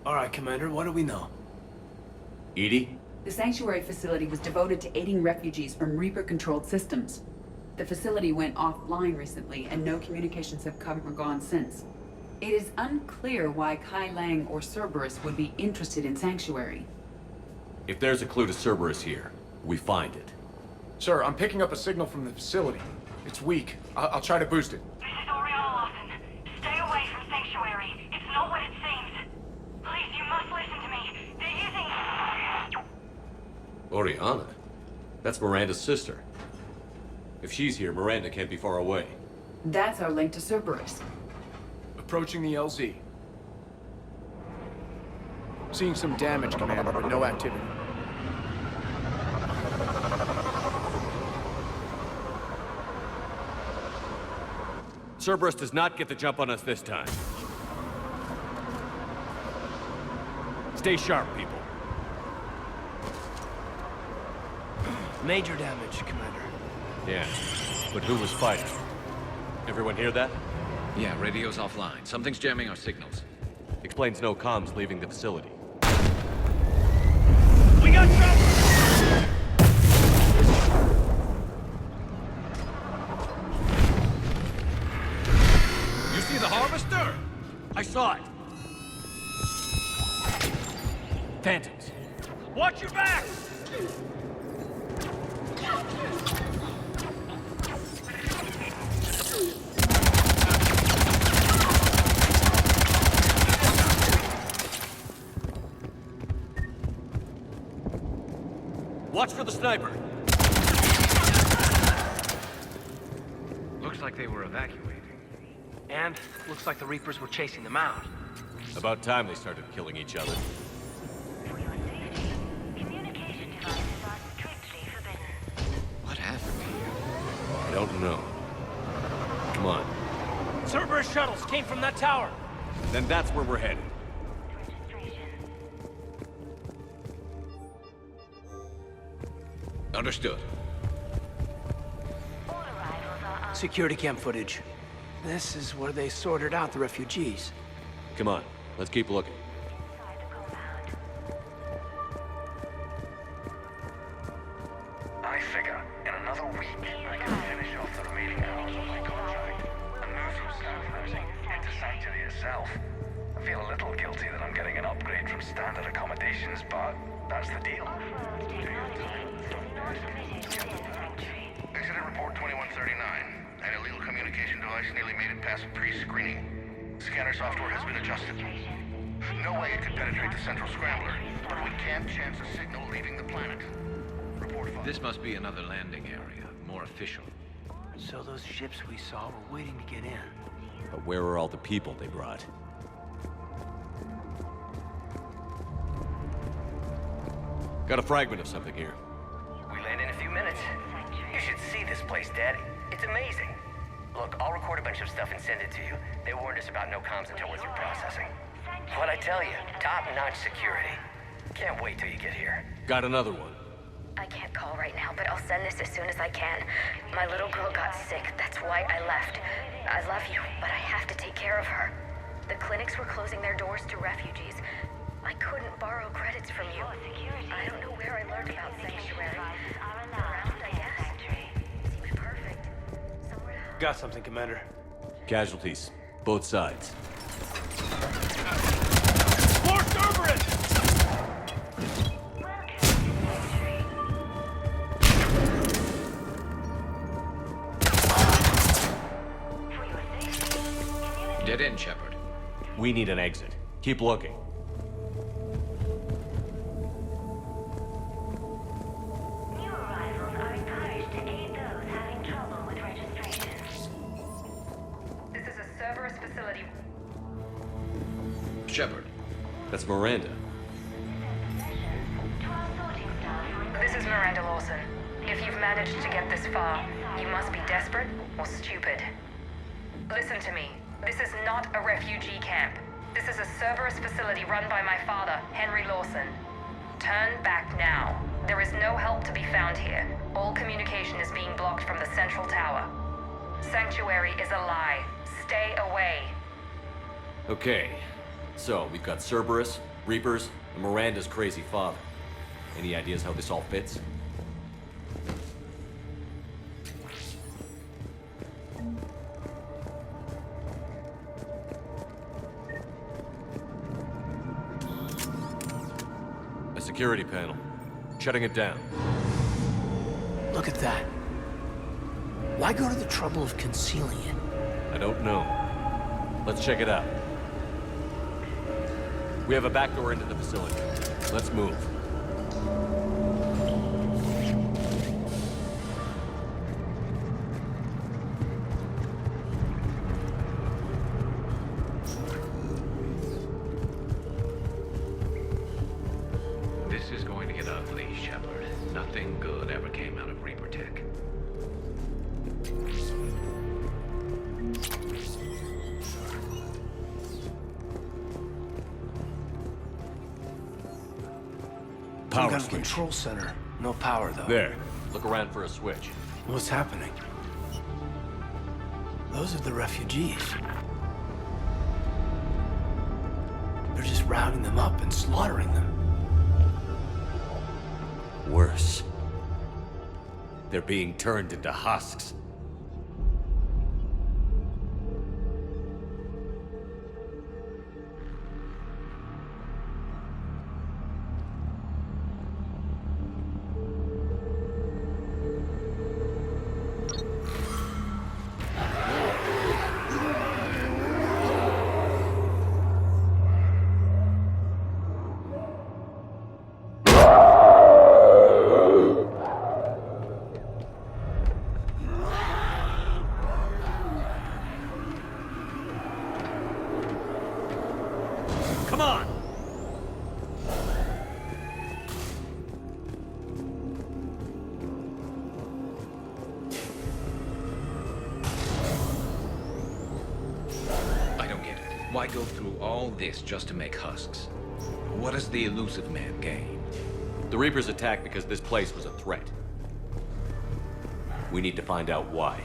All right, Commander, what do we know? Edie? The sanctuary facility was devoted to aiding refugees from Reaper-controlled systems. The facility went offline recently, and no communications have come or gone since. It is unclear why Kai Lang or Cerberus would be interested in Sanctuary. If there's a clue to Cerberus here, we find it. Sir, I'm picking up a signal from the facility. It's weak. I'll try to boost it. This is Oriana Lawson. Stay away from Sanctuary. It's not what it seems. Please, you must listen to me. They're using... Oriana? That's Miranda's sister. If she's here, Miranda can't be far away. That's our link to Cerberus. Approaching the LZ. Seeing some damage, Commander, but no activity. Cerberus does not get the jump on us this time. Stay sharp, people. Major damage, Commander. Yeah, but who was fighting? Everyone hear that? Yeah, radio's offline. Something's jamming our signals. Explains no comms leaving the facility. We got trouble! You see the harvester? I saw it! Phantoms. Watch your back! Watch for the sniper. Looks like they were evacuating. And looks like the Reapers were chasing them out. About time they started killing each other. For your safety, communication devices are strictly forbidden. What happened here? I don't know. Come on. Cerberus shuttles came from that tower. Then that's where we're headed. Registration. Understood. All arrivals are Security cam footage. This is where they sorted out the refugees. Come on, let's keep looking. inside the compound. I figure in another week I can finish off the remaining hours of my contract and move from staff housing into Sanctuary itself. I feel a little guilty that I'm getting an upgrade from standard accommodations, but that's the deal. Off-road technology is not permitted within Sanctuary. Incident report 2139. An illegal communication device nearly made it past pre-screening. Scanner software has been adjusted. No way it could penetrate the central scrambler, but we can't chance a signal leaving the planet. Report file. This must be another landing area, more official. So those ships we saw were waiting to get in. But where are all the people they brought? Got a fragment of something here. We land in a few minutes. You should see this place, Daddy. It's amazing. Look, I'll record a bunch of stuff and send it to you. They warned us about no comms until we're through processing. What I tell you, top-notch security. Can't wait till you get here. Got another one. I can't call right now, but I'll send this as soon as I can. My little girl got sick. That's why I left. I love you, but I have to take care of her. The clinics were closing their doors to refugees. I couldn't borrow credits from you. I don't know where I learned about Sanctuary. Around, I guess. Seems perfect. Somewhere to hide. Got something, Commander. Casualties. Both sides. More Cerberus! Dead end, Shepard. We need an exit. Keep looking. New arrivals are encouraged to aid those having trouble with registration. This is a Cerberus facility. Shepard. That's Miranda. This is Miranda Lawson. If you've managed to get this far, you must be desperate or stupid. Listen to me. This is not a refugee camp. This is a Cerberus facility run by my father, Henry Lawson. Turn back now. There is no help to be found here. All communication is being blocked from the central tower. Sanctuary is a lie. Stay away. Okay. So, we've got Cerberus, Reapers, and Miranda's crazy father. Any ideas how this all fits? A security panel. Shutting it down. Look at that. Why go to the trouble of concealing it? I don't know. Let's check it out. We have a back door into the facility. Let's move. This is going to get ugly, Shepard. Nothing good ever came out of Reaper Tech. We Power got a switch. control center. No power, though. There. Look around for a switch. What's happening? Those are the refugees. They're just rounding them up and slaughtering them. Worse. They're being turned into husks. Come on! I don't get it. Why go through all this just to make husks? What does the elusive man gain? The Reapers attacked because this place was a threat. We need to find out why.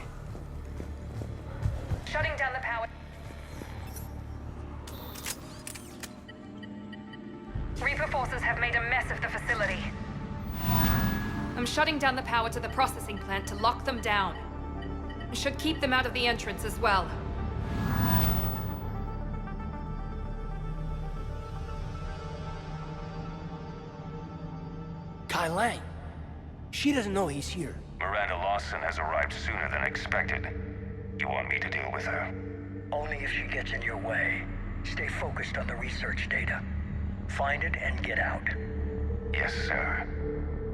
Shutting down the power. Reaper forces have made a mess of the facility. I'm shutting down the power to the processing plant to lock them down. Should keep them out of the entrance as well. Kai Lang. She doesn't know he's here. Miranda Lawson has arrived sooner than expected. You want me to deal with her? Only if she gets in your way. Stay focused on the research data. Find it and get out. Yes, sir.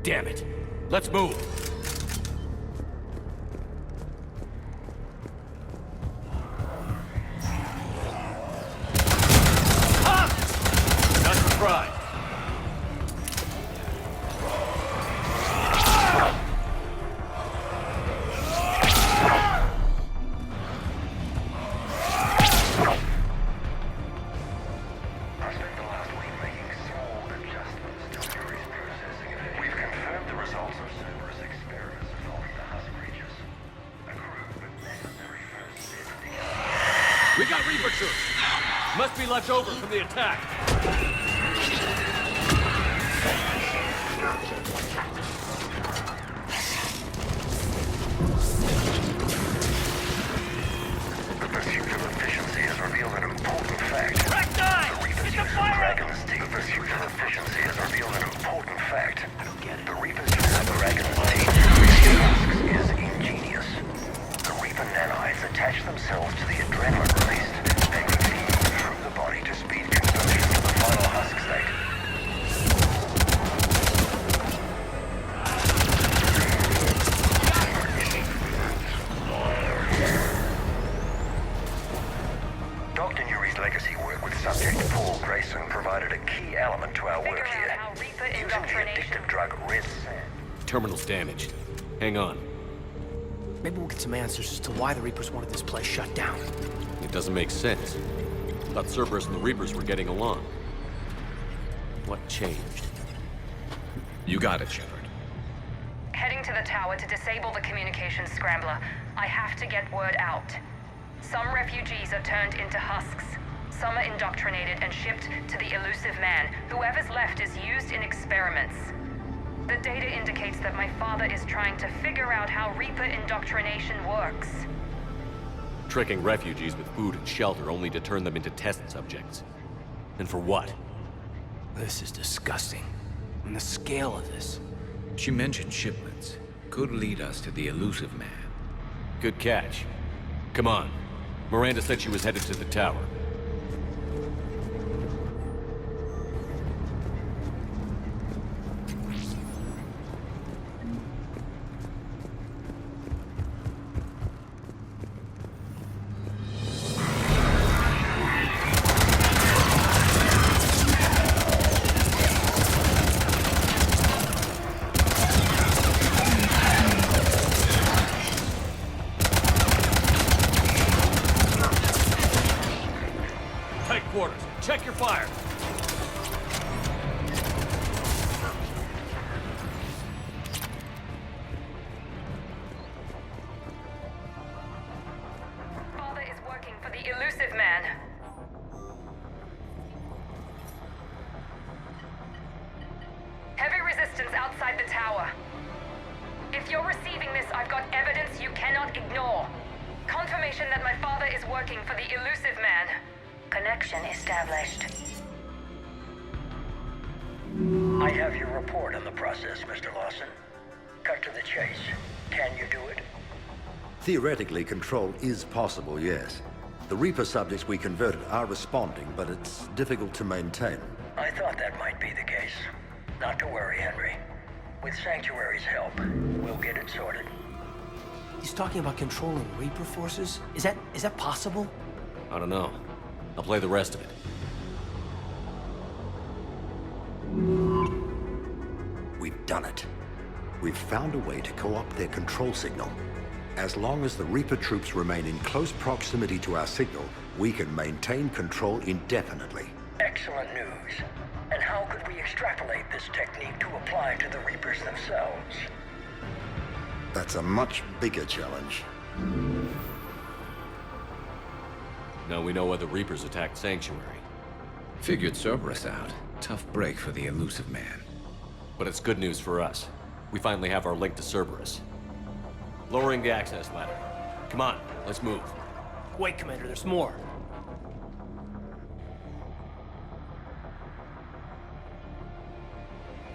Damn it! Let's move! Not surprised. We've confirmed the results of Cerberus experiments involving the husk creatures. A crew with necessary first aid together. We got Reaper troops! Must be left over from the attack. The pursuit of efficiency has revealed an important fact. The Reapers use dragons take the pursuit of efficiency has revealed an important fact. I don't get it. The Reapers use dragons take husks is ingenious. The Reaper nanites attach themselves to the adrenaline released, then continue through the body to speed conversion to the final husk state. Dr. Newry's legacy work with subject Paul Grayson provided a key element to our work Figure here. out how Reaper Using the indoctrination. addictive drug red sand. Terminal's damaged. Hang on. Maybe we'll get some answers as to why the Reapers wanted this place shut down. It doesn't make sense. Thought Cerberus and the Reapers were getting along. What changed? You got it, Shepard. Heading to the tower to disable the communications scrambler. I have to get word out. Some refugees are turned into husks. Some are indoctrinated and shipped to the elusive man. Whoever's left is used in experiments. The data indicates that my father is trying to figure out how Reaper indoctrination works. Tricking refugees with food and shelter only to turn them into test subjects. And for what? This is disgusting. And the scale of this. She mentioned shipments. Could lead us to the elusive man. Good catch. Come on. Miranda said she was headed to the tower. Tight quarters. Check your fire. Father is working for the elusive man. Heavy resistance outside the tower. If you're receiving this, I've got evidence you cannot ignore. Confirmation that my father is working for the elusive man. Connection established. I have your report on the process, Mr. Lawson. Cut to the chase. Can you do it? Theoretically, control is possible, yes. The Reaper subjects we converted are responding, but it's difficult to maintain. I thought that might be the case. Not to worry, Henry. With Sanctuary's help, we'll get it sorted. He's talking about controlling Reaper forces? Is that possible? I don't know. I'll play the rest of it. We've done it. We've found a way to co-opt their control signal. As long as the Reaper troops remain in close proximity to our signal, we can maintain control indefinitely. Excellent news. And how could we extrapolate this technique to apply to the Reapers themselves? That's a much bigger challenge. Now we know why the Reapers attacked Sanctuary. Figured Cerberus out. Tough break for the elusive man. But it's good news for us. We finally have our link to Cerberus. Lowering the access ladder. Come on, let's move. Wait, Commander, there's more.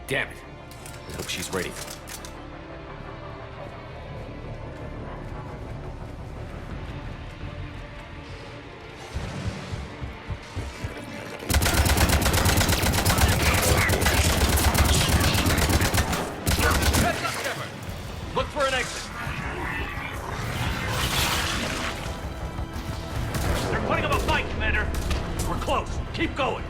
Damn it. I hope she's ready. Look for an exit. They're putting up a fight, Commander. We're close. Keep going.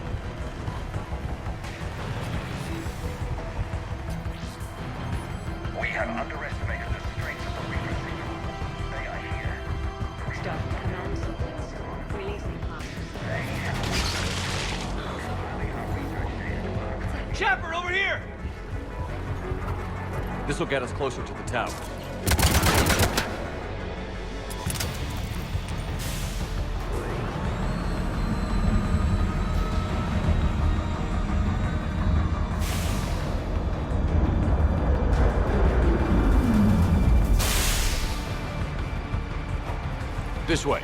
We have underestimated the strength of the Reaper signal. They are here. Stop command sequence. Releasing hostage. Shepard, over here! This will get us closer to the tower. This way.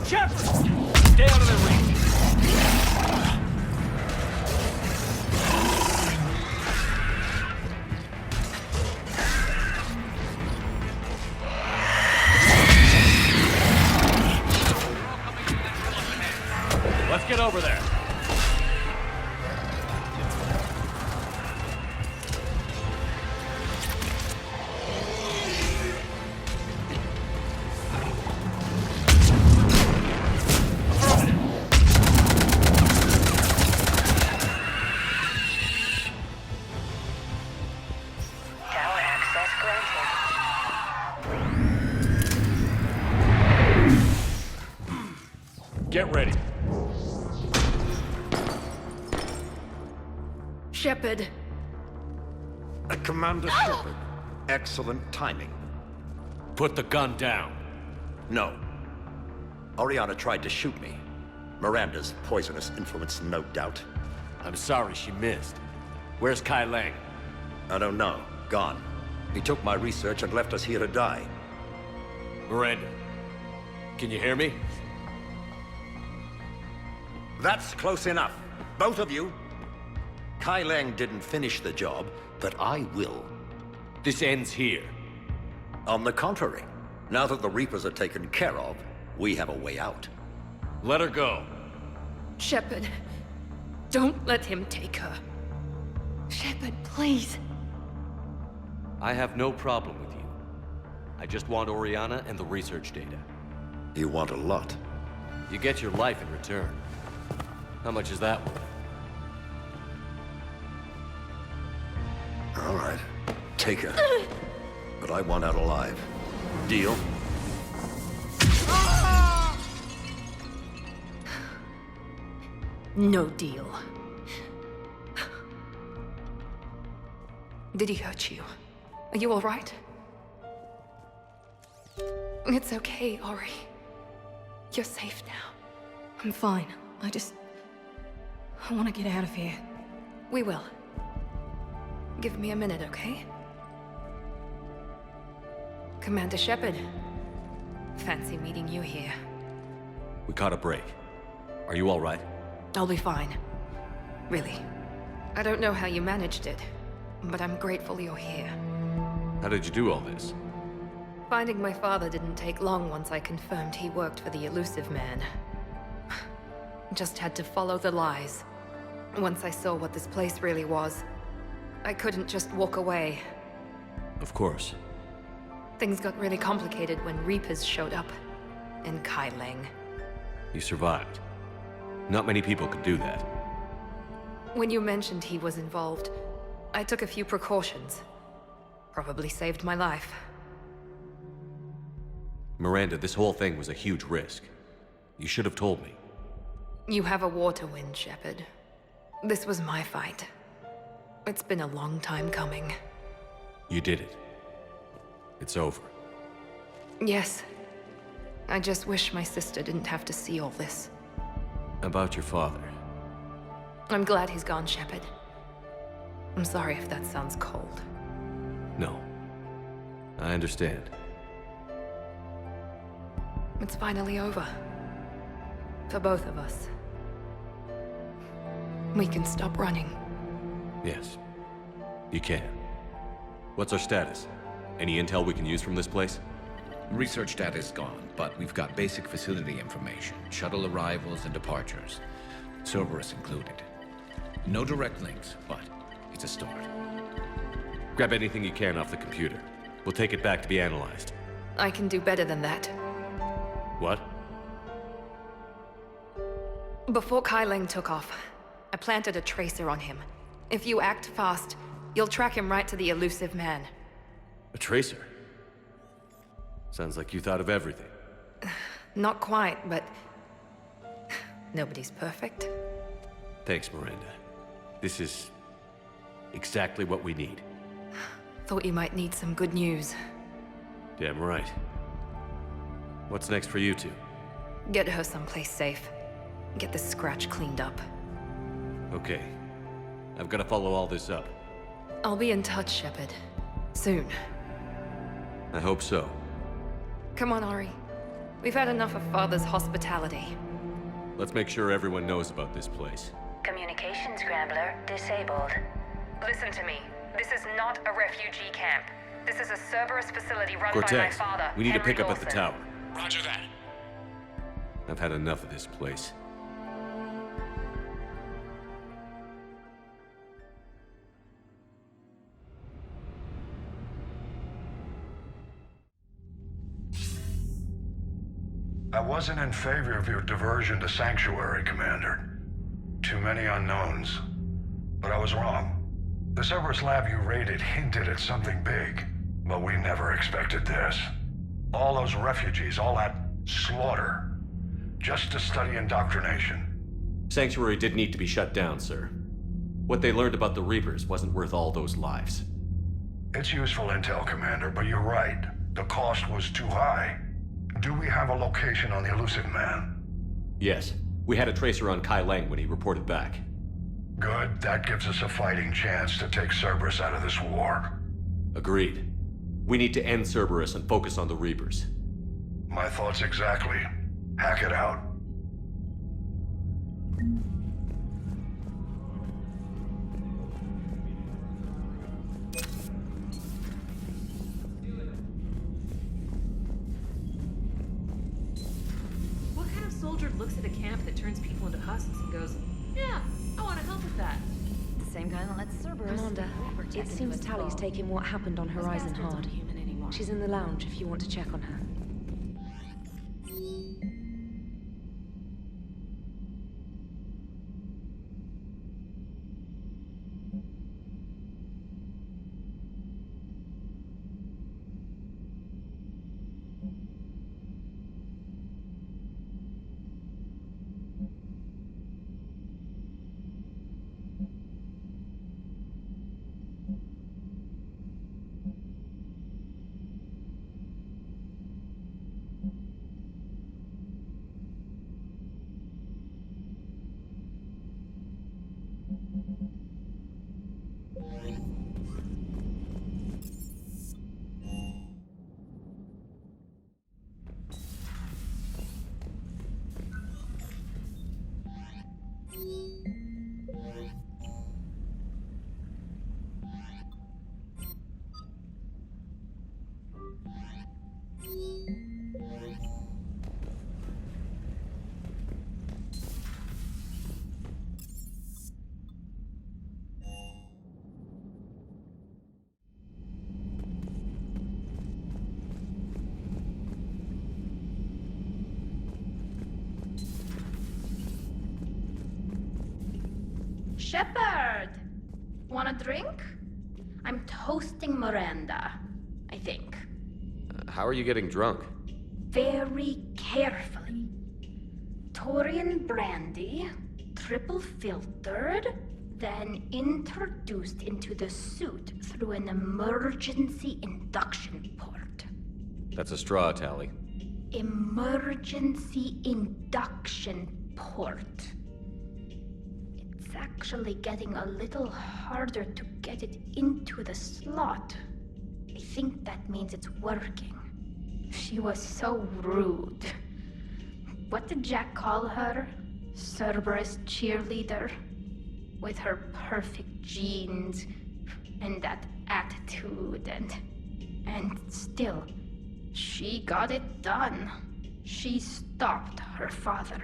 Shepard! Stay out of their reach. Let's get over there. Tower access granted. Get ready. Shepard. Commander Shepard, excellent timing. Put the gun down. No. Oriana tried to shoot me. Miranda's poisonous influence, no doubt. I'm sorry she missed. Where's Kai Lang? I don't know. Gone. He took my research and left us here to die. Miranda, can you hear me? That's close enough. Both of you. Kai Lang didn't finish the job, but I will. This ends here. On the contrary, now that the Reapers are taken care of, we have a way out. Let her go. Shepard, don't let him take her. Shepard, please. I have no problem with you. I just want Oriana and the research data. You want a lot. You get your life in return. How much is that worth? All right. Take her. But I want out alive. Deal? No deal. Did he hurt you? Are you all right? It's okay, Ori. You're safe now. I'm fine. I want to get out of here. We will. Give me a minute, okay? Commander Shepard. Fancy meeting you here. We caught a break. Are you all right? I'll be fine. Really. I don't know how you managed it, but I'm grateful you're here. How did you do all this? Finding my father didn't take long once I confirmed he worked for the Elusive Man. Just had to follow the lies. Once I saw what this place really was, I couldn't just walk away. Of course. Things got really complicated when Reapers showed up. And Kai Lang. You survived. Not many people could do that. When you mentioned he was involved, I took a few precautions. Probably saved my life. Miranda, this whole thing was a huge risk. You should have told me. You have a war to win, Shepard. This was my fight. It's been a long time coming. You did it. It's over. Yes. I just wish my sister didn't have to see all this. About your father. I'm glad he's gone, Shepard. I'm sorry if that sounds cold. No. I understand. It's finally over. For both of us. We can stop running. Yes. You can. What's our status? Any intel we can use from this place? Research data is gone, but we've got basic facility information. Shuttle arrivals and departures. Cerberus included. No direct links, but it's a start. Grab anything you can off the computer. We'll take it back to be analyzed. I can do better than that. What? Before Kai Lang took off, I planted a tracer on him. If you act fast, you'll track him right to the Elusive Man. A tracer? Sounds like you thought of everything. Not quite, but... nobody's perfect. Thanks, Miranda. This is... exactly what we need. Thought you might need some good news. Damn right. What's next for you two? Get her someplace safe. Get this scratch cleaned up. Okay. I've got to follow all this up. I'll be in touch, Shepard. Soon. I hope so. Come on, Ori. We've had enough of Father's hospitality. Let's make sure everyone knows about this place. Communication scrambler disabled. Listen to me. This is not a refugee camp. This is a Cerberus facility run by my Cortez, father, we need to Henry pick up at the Lawson. tower. Roger that. I've had enough of this place. I wasn't in favor of your diversion to Sanctuary, Commander. Too many unknowns. But I was wrong. The Cerberus lab you raided hinted at something big, but we never expected this. All those refugees, all that slaughter, just to study indoctrination. Sanctuary did need to be shut down, sir. What they learned about the Reapers wasn't worth all those lives. It's useful intel, Commander, but you're right. The cost was too high. Do we have a location on the elusive man? Yes. We had a tracer on Kai Lang when he reported back. Good. That gives us a fighting chance to take Cerberus out of this war. Agreed. We need to end Cerberus and focus on the Reapers. My thoughts exactly. Hack it out. What kind of soldier looks at a camp that turns people into husks and goes, yeah, I want to help with that? The same guy that lets Cerberus. Commander, it seems Tally's taking what happened on Horizon hard. She's in the lounge if you want to check on her. Shepard! Want a drink? I'm toasting Miranda, I think. How are you getting drunk? Very carefully. Taurian brandy, triple filtered, then introduced into the suit through an emergency induction port. That's a straw, Tally. Emergency induction port. It's actually getting a little harder to get it into the slot. I think that means it's working. She was so rude. What did Jack call her? Cerberus cheerleader? With her perfect genes and that attitude and still, she got it done. She stopped her father.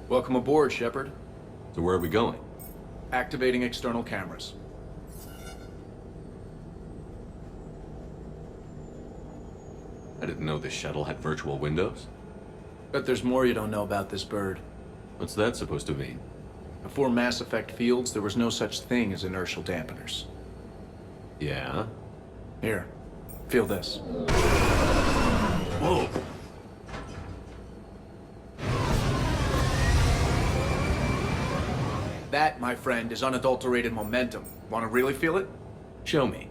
Welcome aboard, Shepard. So where are we going? Activating external cameras. I didn't know this shuttle had virtual windows. Bet there's more you don't know about this bird. What's that supposed to mean? Before Mass Effect fields, there was no such thing as inertial dampeners. Yeah? Here, feel this. Whoa! That, my friend, is unadulterated momentum. Want to really feel it? Show me.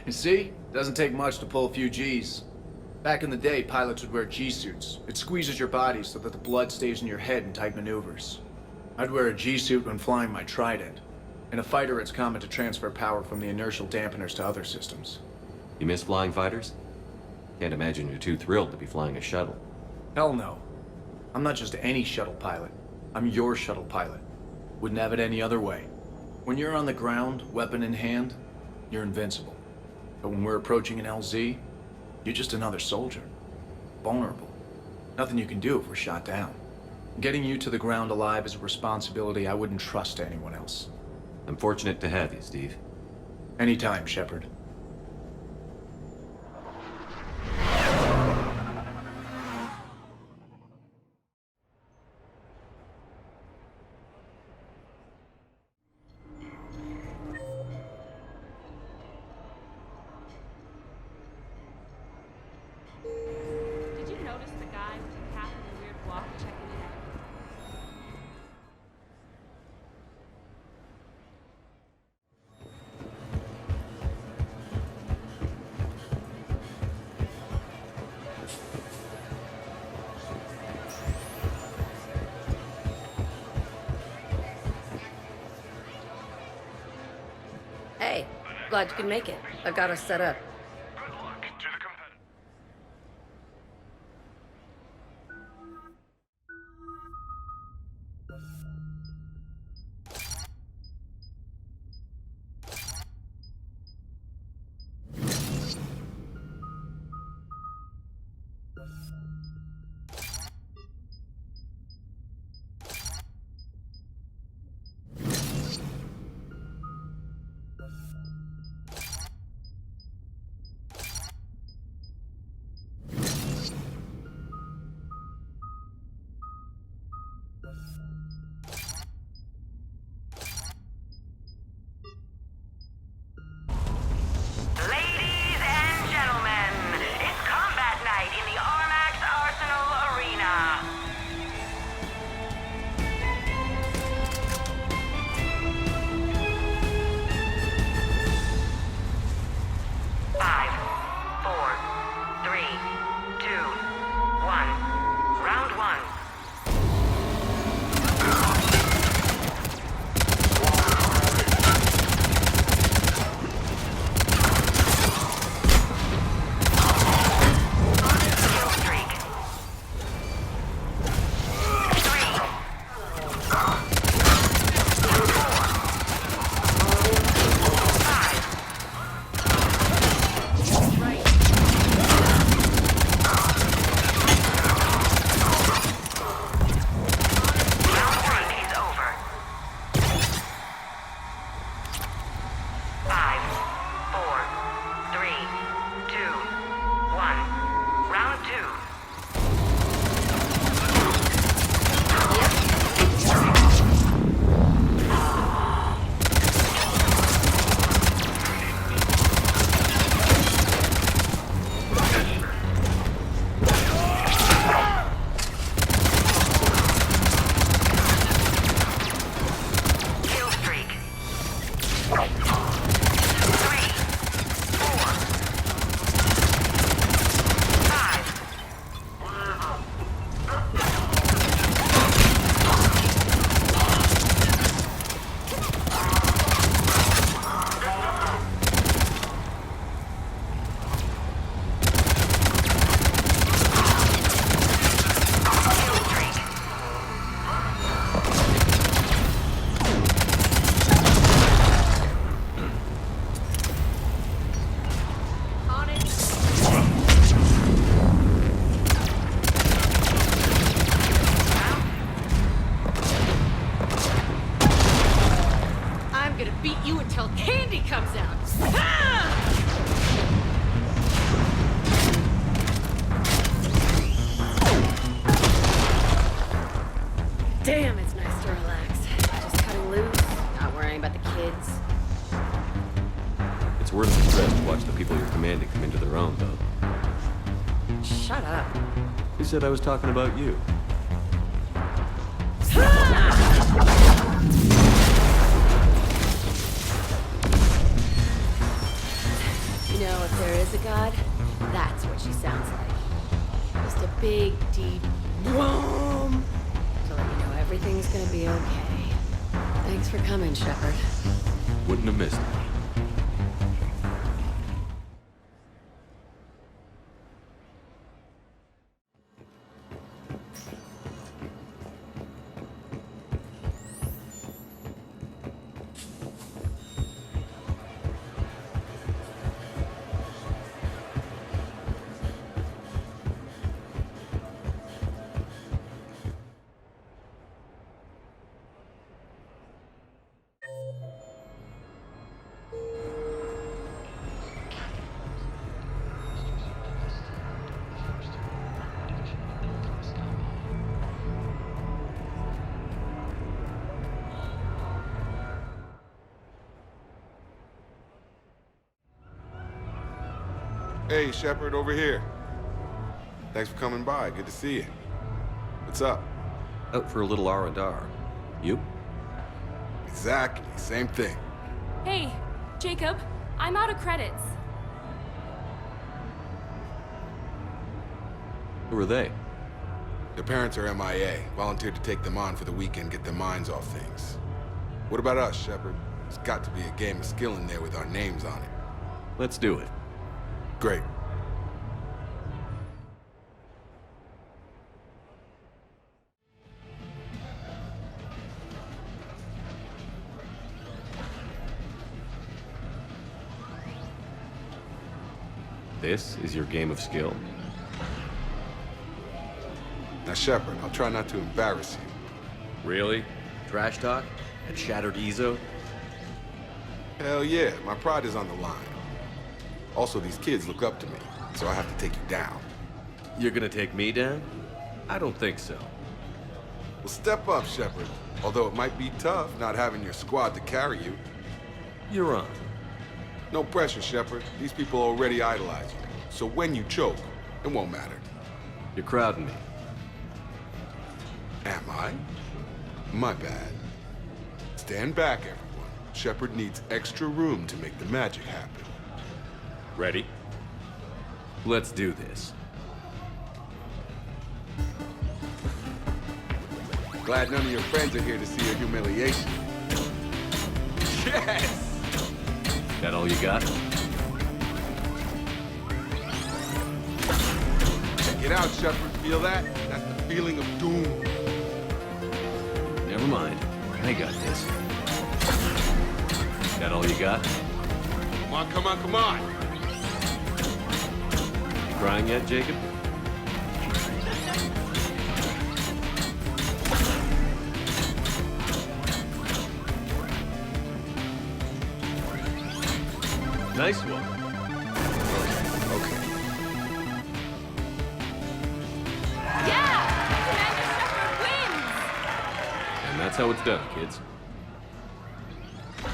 You see? Doesn't take much to pull a few G's. Back in the day, pilots would wear G-suits. It squeezes your body so that the blood stays in your head in tight maneuvers. I'd wear a G-suit when flying my Trident. In a fighter, it's common to transfer power from the inertial dampeners to other systems. You miss flying fighters? Can't imagine you're too thrilled to be flying a shuttle. Hell no. I'm not just any shuttle pilot. I'm your shuttle pilot. Wouldn't have it any other way. When you're on the ground, weapon in hand, you're invincible. But when we're approaching an LZ, you're just another soldier. Vulnerable. Nothing you can do if we're shot down. Getting you to the ground alive is a responsibility I wouldn't trust to anyone else. I'm fortunate to have you, Steve. Anytime, Shepard. Did you notice the guy with the cap and the weird walk checking it out? Hey, glad you can make it. I've got us set up. Ladies and gentlemen, it's combat night in the Armax Arsenal Arena. Five, four, three, two, one. Round one. Kill streak. Three. Four. Five. Round one is over. Five, four, three, two, one. Round two. Kill streak. Three, four, five. Kill streak. On it. I'm gonna beat you until candy comes out. Ah! Damn, it's nice to relax. Just cutting loose, not worrying about the kids. It's worth the stress to watch the people you're commanding come into their own, though. Shut up. Who said I was talking about you? You big, deep boom to let you know everything's gonna be okay. Thanks for coming, Shepard. Wouldn't have missed it. Hey, Shepard, over here. Thanks for coming by. Good to see you. What's up? Out for a little R&R. You? Exactly. Same thing. Hey, Jacob, I'm out of credits. Who are they? Their parents are MIA. Volunteered to take them on for the weekend, get their minds off things. What about us, Shepard? There's got to be a game of skill in there with our names on it. Let's do it. Great. This is your game of skill? Now, Shepard, I'll try not to embarrass you. Really? Trash talk? At Shattered Ezo? Hell yeah, my pride is on the line. Also, these kids look up to me, so I have to take you down. You're gonna take me down? I don't think so. Well, step up, Shepard. Although it might be tough not having your squad to carry you. You're on. No pressure, Shepard. These people already idolize you. So when you choke, it won't matter. You're crowding me. Am I? My bad. Stand back, everyone. Shepard needs extra room to make the magic happen. Ready? Let's do this. Glad none of your friends are here to see your humiliation. Yes! That all you got? Check it out, Shepard. Feel that? That's the feeling of doom. Never mind. I got this. That all you got? Come on, come on, come on! You crying yet, Jacob? Nice one. Okay. Yeah! Commander Shepard wins! And that's how it's done, kids.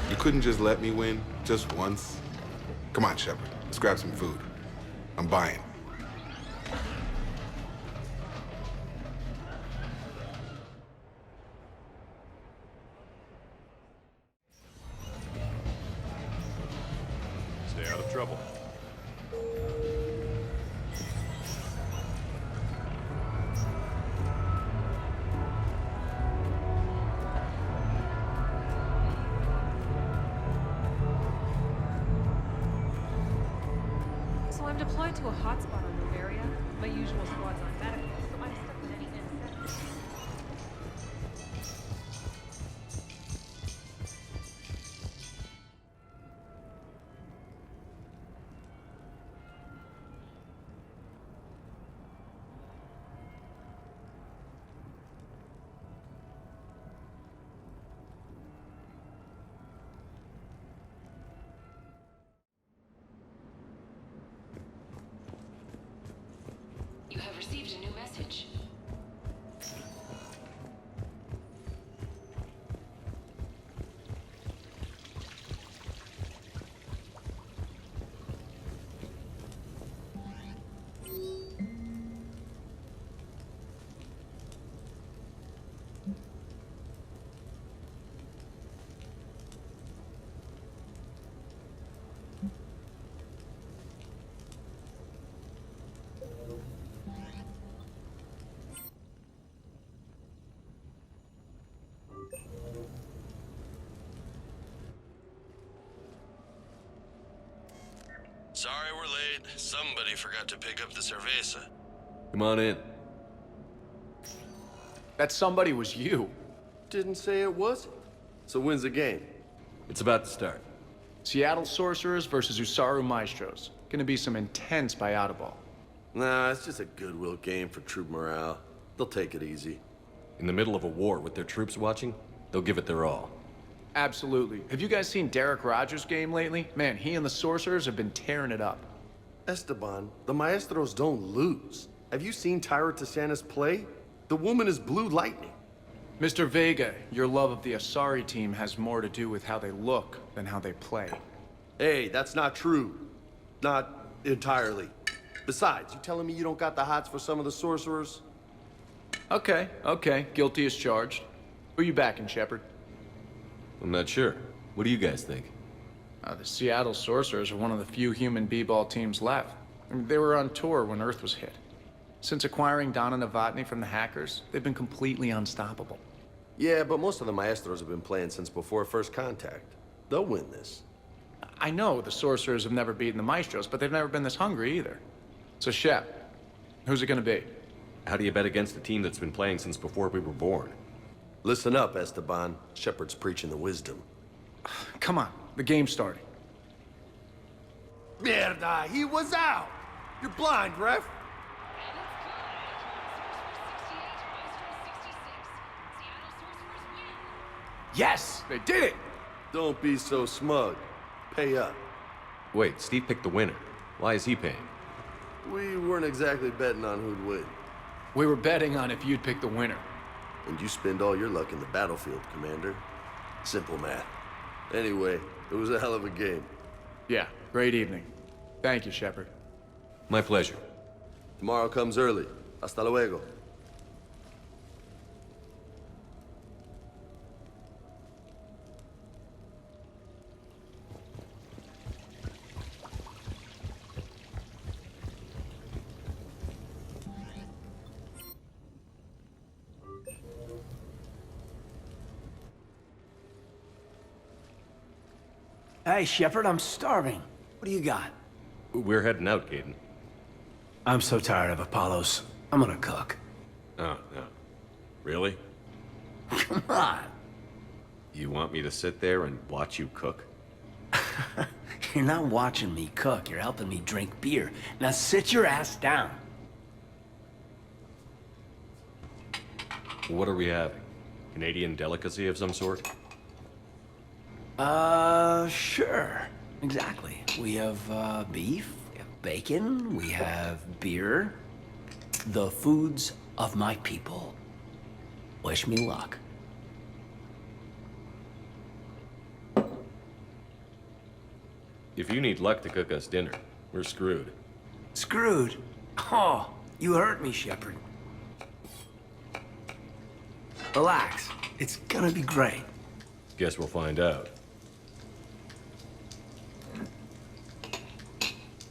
You couldn't just let me win, just once? Come on, Shepard. Let's grab some food. I'm buying. Stay out of trouble. So I'm deployed to a hotspot on Bavaria. My usual squad's on medical, so I'm stuck with any insect. You have received a new message. Sorry we're late. Somebody forgot to pick up the cerveza. Come on in. That somebody was you. Didn't say it was. So when's the game? It's about to start. Seattle Sorcerers versus Usaru Maestros. Gonna be some intense buyouta ball. Nah, it's just a goodwill game for troop morale. They'll take it easy. In the middle of a war with their troops watching, they'll give it their all. Absolutely. Have you guys seen Derek Rogers' game lately? Man, he and the Sorcerers have been tearing it up. Esteban, the Maestros don't lose. Have you seen Tyra Tassanis play? The woman is blue lightning. Mr. Vega, your love of the Asari team has more to do with how they look than how they play. Hey, that's not true. Not entirely. Besides, you telling me you don't got the hots for some of the Sorcerers? Okay, guilty as charged. Who you backing, Shepard? I'm not sure. What do you guys think? The Seattle Sorcerers are one of the few human b-ball teams left. I mean, they were on tour when Earth was hit. Since acquiring Donna Novotny from the hackers, they've been completely unstoppable. Yeah, but most of the Maestros have been playing since before first contact. They'll win this. I know the Sorcerers have never beaten the Maestros, but they've never been this hungry either. So, Shep, who's it gonna be? How do you bet against a team that's been playing since before we were born? Listen up, Esteban. Shepard's preaching the wisdom. Come on, the game's starting. Mierda, he was out! You're blind, ref! Yes, they did it! Don't be so smug. Pay up. Wait, Steve picked the winner. Why is he paying? We weren't exactly betting on who'd win. We were betting on if you'd pick the winner. And you spend all your luck in the battlefield, Commander. Simple math. Anyway, it was a hell of a game. Yeah, great evening. Thank you, Shepard. My pleasure. Tomorrow comes early. Hasta luego. Hey, Shepard, I'm starving. What do you got? We're heading out, Gaten. I'm so tired of Apollos. I'm gonna cook. Oh, no. Really? Come on. You want me to sit there and watch you cook? You're not watching me cook. You're helping me drink beer. Now sit your ass down. What are we having? Canadian delicacy of some sort? Sure. Exactly. We have, beef, we have bacon, we have beer. The foods of my people. Wish me luck. If you need luck to cook us dinner, we're screwed. Screwed? Oh, you hurt me, Shepard. Relax. It's gonna be great. Guess we'll find out.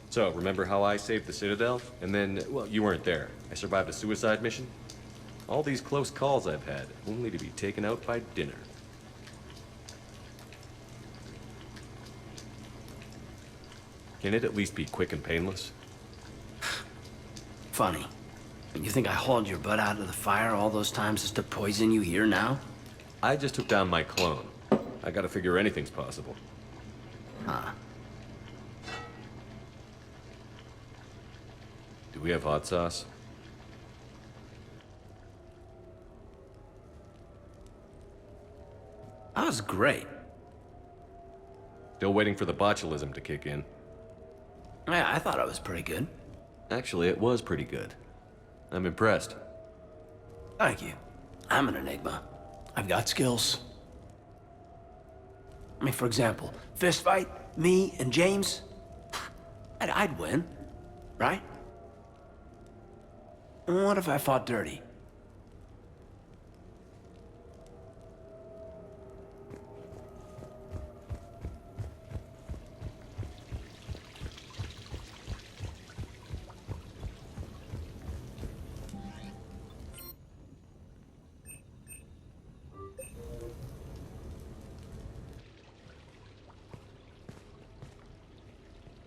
So, remember how I saved the Citadel? And then, well, you weren't there. I survived a suicide mission? All these close calls I've had, only to be taken out by dinner. Can it at least be quick and painless? Funny. You think I hauled your butt out of the fire all those times just to poison you here now? I just took down my clone. I gotta figure anything's possible. Huh. Do we have hot sauce? That was great. Still waiting for the botulism to kick in. Yeah, I thought it was pretty good. Actually, it was pretty good. I'm impressed. Thank you. I'm an enigma. I've got skills. I mean, for example, fist fight, me and James, I'd win, right? What if I fought dirty?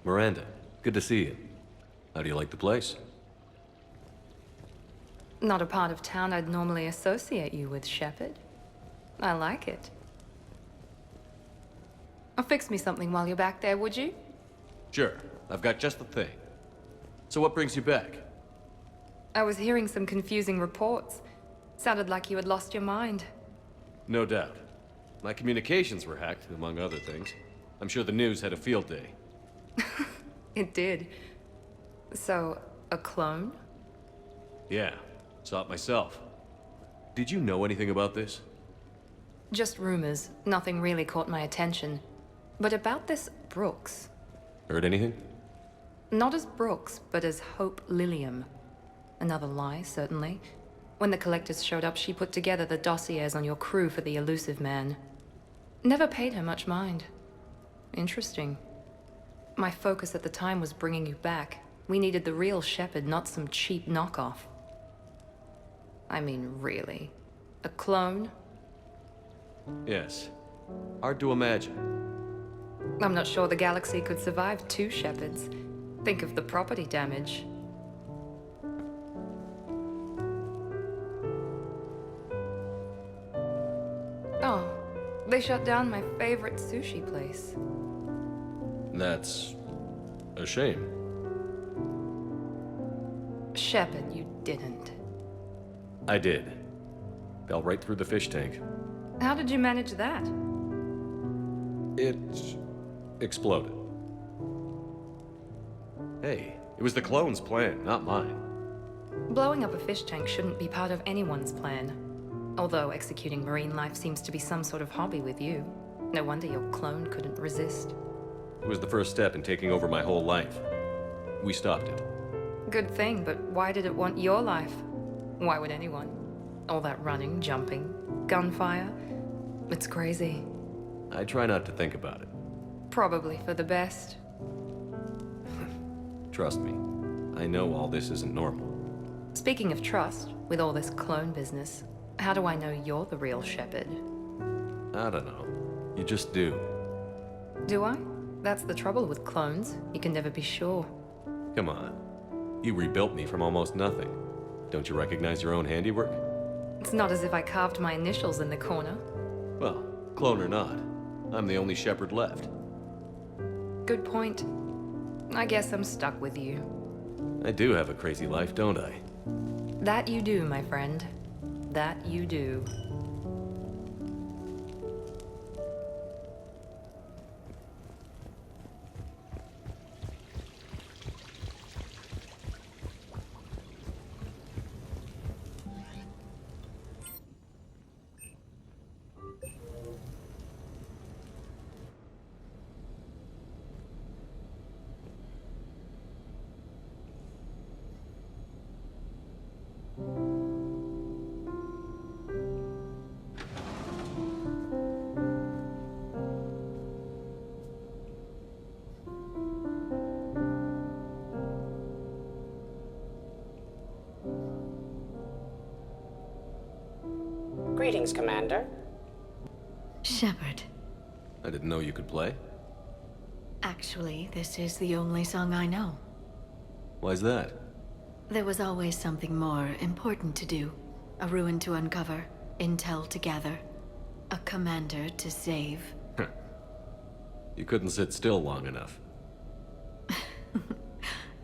Miranda, Good to see you. How do you like the place? Not a part of town I'd normally associate you with, Shepard. I like it. Fix me something while you're back there, would you? Sure. I've got just the thing. So what brings you back? I was hearing some confusing reports. Sounded like you had lost your mind. No doubt. My communications were hacked, among other things. I'm sure the news had a field day. It did. So, a clone? Yeah, saw it myself. Did you know anything about this? Just rumors. Nothing really caught my attention. But about this Brooks. Heard anything? Not as Brooks, but as Hope Lilium. Another lie, certainly. When the collectors showed up, she put together the dossiers on your crew for the elusive man. Never paid her much mind. Interesting. My focus at the time was bringing you back. We needed the real Shepard, not some cheap knockoff. I mean, really. A clone? Yes. Hard to imagine. I'm not sure the galaxy could survive two Shepards. Think of the property damage. Oh, they shut down my favorite sushi place. That's a shame. Shepard, you didn't. I did. Fell right through the fish tank. How did you manage that? It exploded. Hey, it was the clone's plan, not mine. Blowing up a fish tank shouldn't be part of anyone's plan. Although executing marine life seems to be some sort of hobby with you. No wonder your clone couldn't resist. It was the first step in taking over my whole life. We stopped it. Good thing, but why did it want your life? Why would anyone? All that running, jumping, gunfire. It's crazy. I try not to think about it. Probably for the best. Trust me, I know all this isn't normal. Speaking of trust, with all this clone business, how do I know you're the real Shepard? I don't know. You just do. Do I? That's the trouble with clones. You can never be sure. Come on. You rebuilt me from almost nothing. Don't you recognize your own handiwork? It's not as if I carved my initials in the corner. Well, clone or not, I'm the only Shepard left. Good point. I guess I'm stuck with you. I do have a crazy life, don't I? That you do, my friend. That you do. Greetings, Commander. Shepard. I didn't know you could play. Actually, this is the only song I know. Why's that? There was always something more important to do. A ruin to uncover, intel to gather, a commander to save. You couldn't sit still long enough.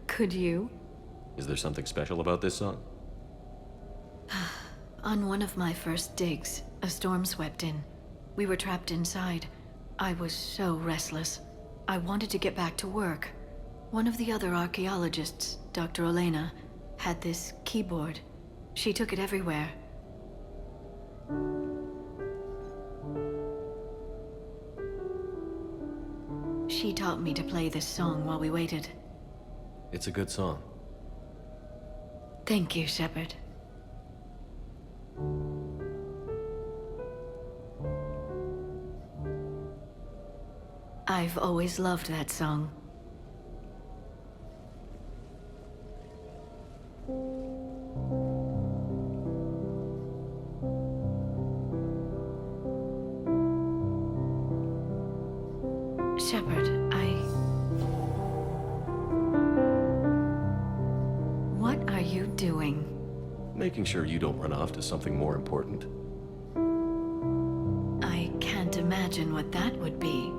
Could you? Is there something special about this song? On one of my first digs, a storm swept in. We were trapped inside. I was so restless. I wanted to get back to work. One of the other archaeologists, Dr. Elena, had this keyboard. She took it everywhere. She taught me to play this song while we waited. It's a good song. Thank you, Shepard. I've always loved that song. Shepard, Making sure you don't run off to something more important. I can't imagine what that would be.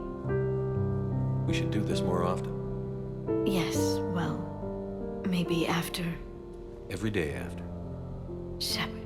We should do this more often. Yes, well, maybe after Every day after. Shepard.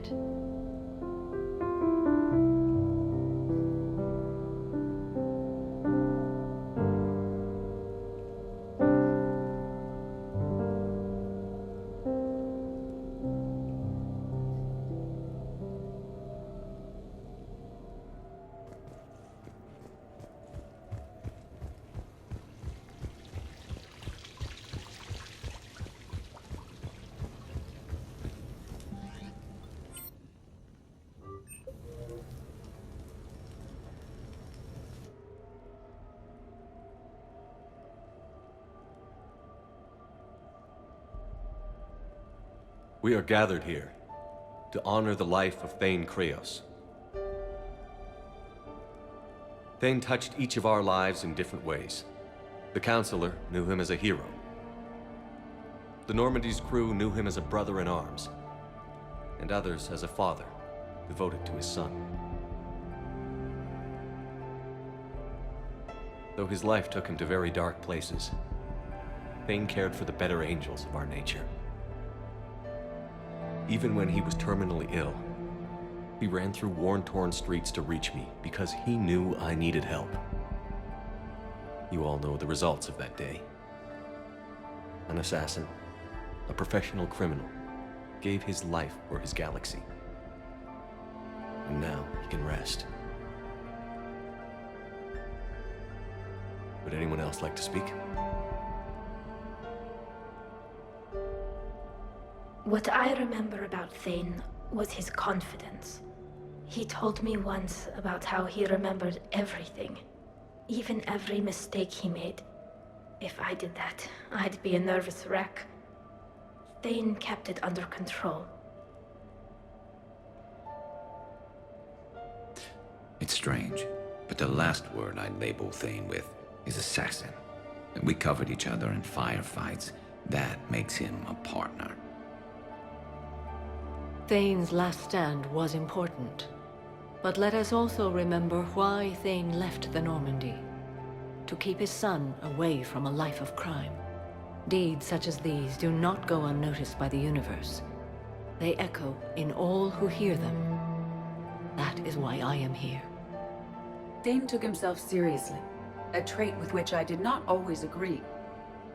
We are gathered here to honor the life of Thane Kreos. Thane touched each of our lives in different ways. The Counselor knew him as a hero. The Normandy's crew knew him as a brother in arms, and others as a father devoted to his son. Though his life took him to very dark places, Thane cared for the better angels of our nature. Even when he was terminally ill, he ran through worn-torn streets to reach me because he knew I needed help. You all know the results of that day. An assassin, a professional criminal, gave his life for his galaxy. And now he can rest. Would anyone else like to speak? What I remember about Thane was his confidence. He told me once about how he remembered everything, even every mistake he made. If I did that, I'd be a nervous wreck. Thane kept it under control. It's strange, but the last word I'd label Thane with is assassin. And we covered each other in firefights. That makes him a partner. Thane's last stand was important. But let us also remember why Thane left the Normandy. To keep his son away from a life of crime. Deeds such as these do not go unnoticed by the universe. They echo in all who hear them. That is why I am here. Thane took himself seriously, a trait with which I did not always agree.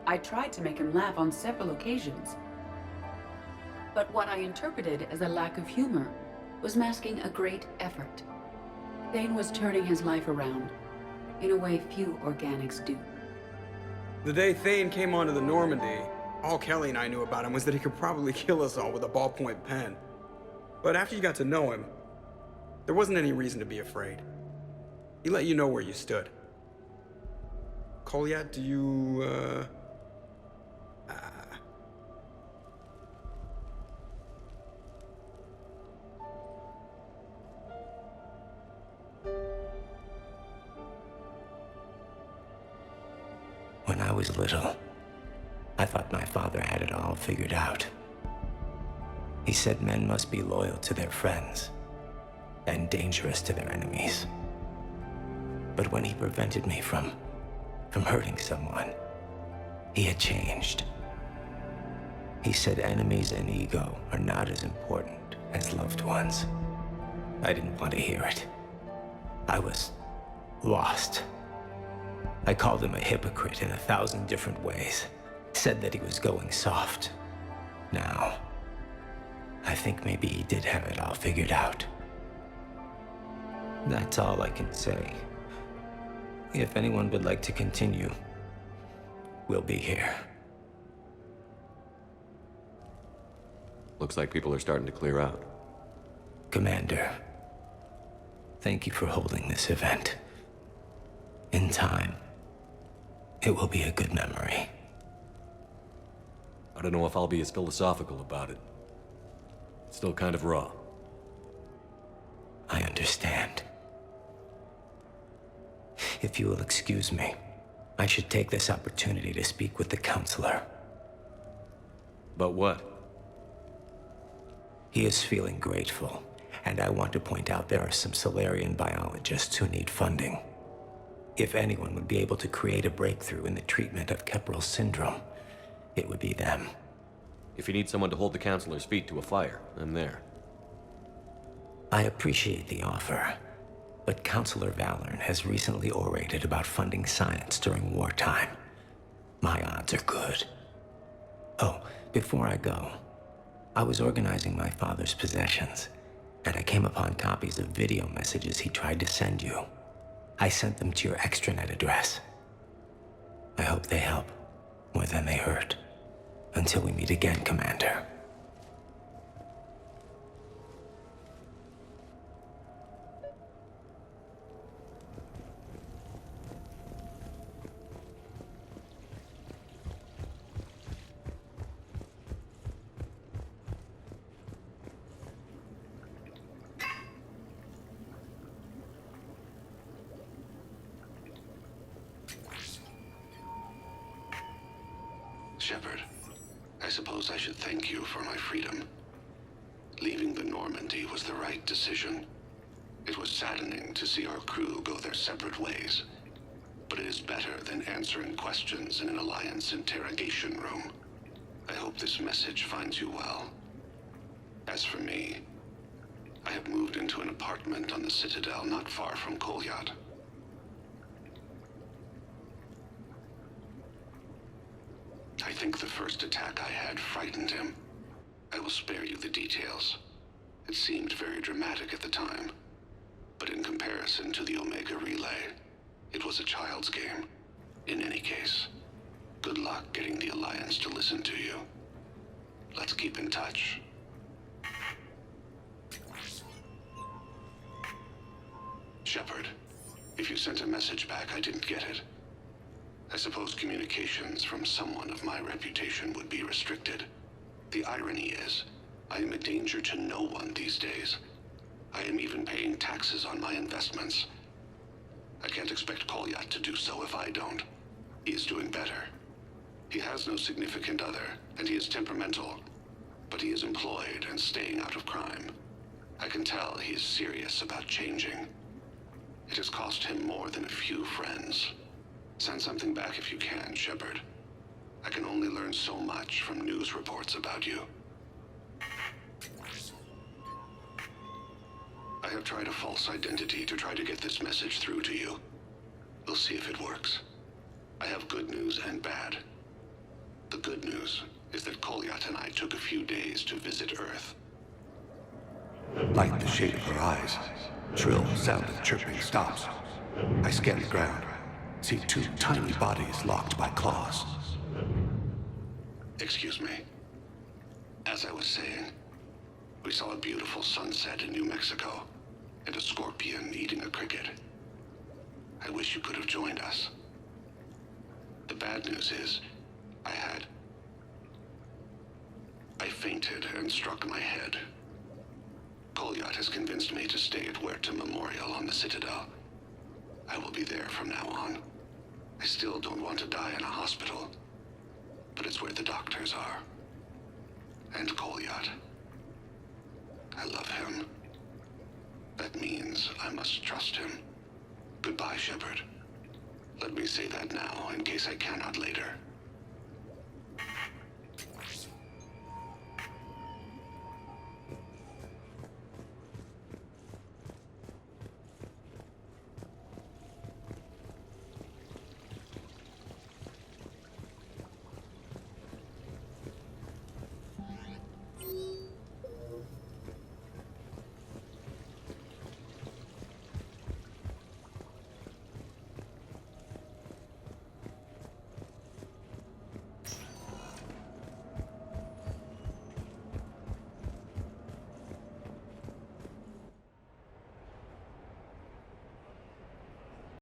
I tried to make him laugh on several occasions. But what I interpreted as a lack of humor was masking a great effort. Thane was turning his life around, in a way few organics do. The day Thane came onto the Normandy, all Kelly and I knew about him was that he could probably kill us all with a ballpoint pen. But after you got to know him, there wasn't any reason to be afraid. He let you know where you stood. Kolyat, do you, When I was little, I thought my father had it all figured out. He said men must be loyal to their friends and dangerous to their enemies. But when he prevented me from hurting someone, he had changed. He said enemies and ego are not as important as loved ones. I didn't want to hear it. I was lost. I called him a hypocrite in 1,000 different ways. Said that he was going soft. Now, I think maybe he did have it all figured out. That's all I can say. If anyone would like to continue, we'll be here. Looks like people are starting to clear out. Commander, thank you for holding this event. In time, it will be a good memory. I don't know if I'll be as philosophical about it. It's still kind of raw. I understand. If you will excuse me, I should take this opportunity to speak with the Counselor. About what? He is feeling grateful, and I want to point out there are some Solarian biologists who need funding. If anyone would be able to create a breakthrough in the treatment of Keppel syndrome, it would be them. If you need someone to hold the counselor's feet to a fire, I'm there. I appreciate the offer, but Counselor Valorn has recently orated about funding science during wartime. My odds are good. Oh, before I go, I was organizing my father's possessions, and I came upon copies of video messages he tried to send you. I sent them to your extranet address. I hope they help more than they hurt. Until we meet again, Commander. Shepard, I suppose I should thank you for my freedom. Leaving the Normandy was the right decision. It was saddening to see our crew go their separate ways, but it is better than answering questions in an Alliance interrogation room. I hope this message finds you well. As for me, I have moved into an apartment on the Citadel not far from Kolyat. I think the first attack I had frightened him. I will spare you the details. It seemed very dramatic at the time, but in comparison to the Omega Relay, it was a child's game. In any case, good luck getting the Alliance to listen to you. Let's keep in touch. Shepard, if you sent a message back, I didn't get it. I suppose communications from someone of my reputation would be restricted. The irony is, I am a danger to no one these days. I am even paying taxes on my investments. I can't expect Kolyat to do so if I don't. He is doing better. He has no significant other, and he is temperamental, but he is employed and staying out of crime. I can tell he is serious about changing. It has cost him more than a few friends. Send something back if you can, Shepard. I can only learn so much from news reports about you. I have tried a false identity to try to get this message through to you. We'll see if it works. I have good news and bad. The good news is that Kolyat and I took a few days to visit Earth. Like the shape of her eyes. Shrill sound of chirping stops. I scan the ground. See two tiny bodies locked by claws. Excuse me. As I was saying, we saw a beautiful sunset in New Mexico, and a scorpion eating a cricket. I wish you could have joined us. The bad news is, I fainted and struck my head. Kolyat has convinced me to stay at Huerta Memorial on the Citadel. I will be there from now on. I still don't want to die in a hospital, but it's where the doctors are. And Kolyat. I love him. That means I must trust him. Goodbye, Shepard. Let me say that now, in case I cannot later.